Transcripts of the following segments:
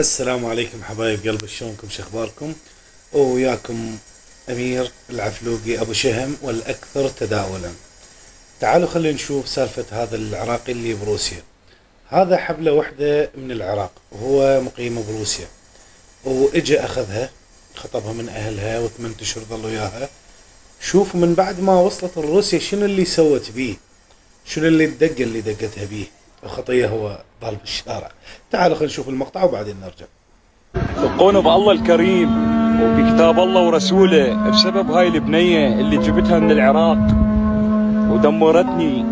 السلام عليكم حبايب قلب، شلونكم؟ شخباركم؟ وياكم امير العفلوقي ابو شهم والاكثر تداولا. تعالوا خلينا نشوف سالفة هذا العراقي اللي بروسيا. هذا حبلة وحدة من العراق وهو مقيم بروسيا، واجى اخذها خطبها من اهلها وثمان اشهر ظل وياها. شوفوا من بعد ما وصلت لروسيا شنو اللي سوت بيه، شنو اللي الدقة اللي دقتها بيه، وخطية هو ضال بالشارع. تعالوا خلينا نشوف المقطع وبعدين نرجع. ثقونا بالله الكريم وبكتاب الله ورسوله بسبب هاي البنية اللي جبتها من العراق ودمرتني.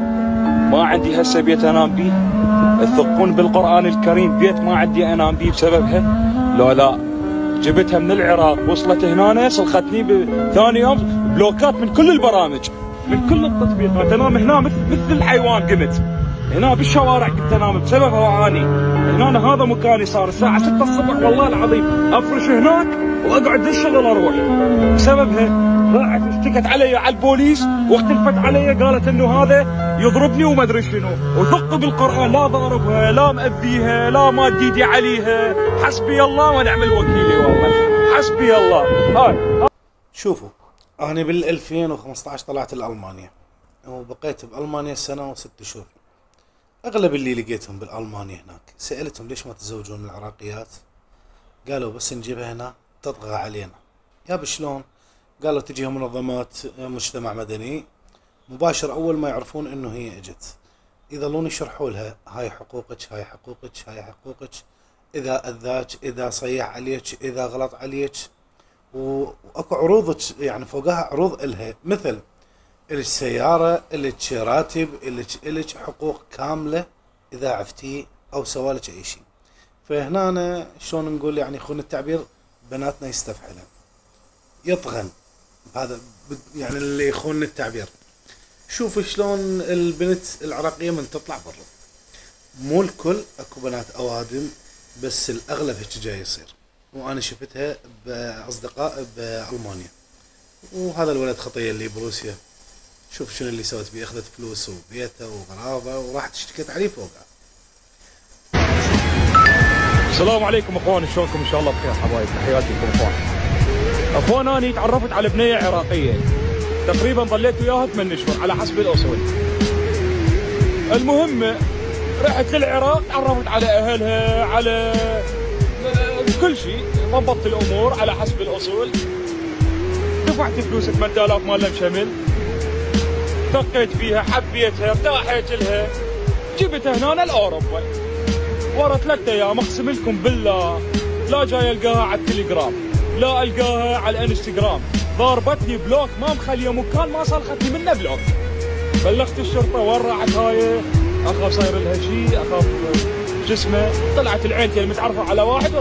ما عندي هسه بيت انام بيه. تثقون بالقرآن الكريم بيت ما عندي انام بيه بسببها؟ لا جبتها من العراق، وصلت هنا سلختني بثاني يوم بلوكات من كل البرامج، من كل التطبيقات. انام هنا مثل الحيوان، قمت هنا بالشوارع كنت انام بسببها. وعاني هنا، هذا مكاني، صار الساعة 6 الصبح والله العظيم افرش هناك واقعد للشغل اروح بسببها. راحت اشتكت علي على البوليس واختلفت علي، قالت انه هذا يضربني وما ادري شنو. وثق بالقرآن، لا ضاربها لا مأذيها لا ماد ايدي عليها. حسبي الله ونعم الوكيل، والله حسبي الله. هاي شوفوا، انا بال 2015 طلعت لألمانيا وبقيت بألمانيا سنة و6 شهور. اغلب اللي لقيتهم بالألمانيا هناك سألتهم ليش ما تزوجون العراقيات؟ قالوا بس نجيبها هنا تطغى علينا. يا شلون؟ قالوا تجيها منظمات مجتمع مدني مباشر، اول ما يعرفون انه هي اجت يظلون يشرحوا لها هاي حقوقك هاي حقوقك هاي حقوقك، اذا اذاك، اذا صيح عليك، اذا غلط عليك. واكو عروض يعني فوقها عروض الها، مثل الك سيارة، الك راتب، الك حقوق كاملة اذا عفتي او سوالك اي شيء. فهنا أنا شلون نقول يعني خون التعبير، بناتنا يستفحلن يطغن، هذا يعني اللي يخون التعبير. شوف شلون البنت العراقية من تطلع برا، مو الكل، اكو بنات اوادم بس الاغلب هيك جاي يصير. وانا شفتها باصدقاء بالمانيا. وهذا الولد خطية اللي بروسيا، شوف شنو اللي سوت بيه، اخذت فلوس وبيته وغراضه وراحت اشتكت عليه فوقها. السلام عليكم اخوان، شلونكم؟ ان شاء الله بخير حبايب، تحياتي لكم اخوان. اخوان انا تعرفت على بنيه عراقيه، تقريبا ظليت وياها 8 اشهر على حسب الاصول. المهم رحت للعراق، تعرفت على اهلها، على كل شيء، ضبطت الامور على حسب الاصول. دفعت فلوس 8000 مال شمل، ثقيت فيها، حبيتها، ارتاحت لها، جبتها هنا لاوروبا. ورا 3 ايام اقسم لكم بالله لا جاي القاها على التليجرام، لا القاها على الانستغرام، ضاربتني بلوك، ما مخليه مكان ما صلختني منه بلوك. بلغت الشرطه، وين راحت هاي؟ اخاف صاير لها شيء، اخاف جسمه. طلعت العين المتعرفه على واحد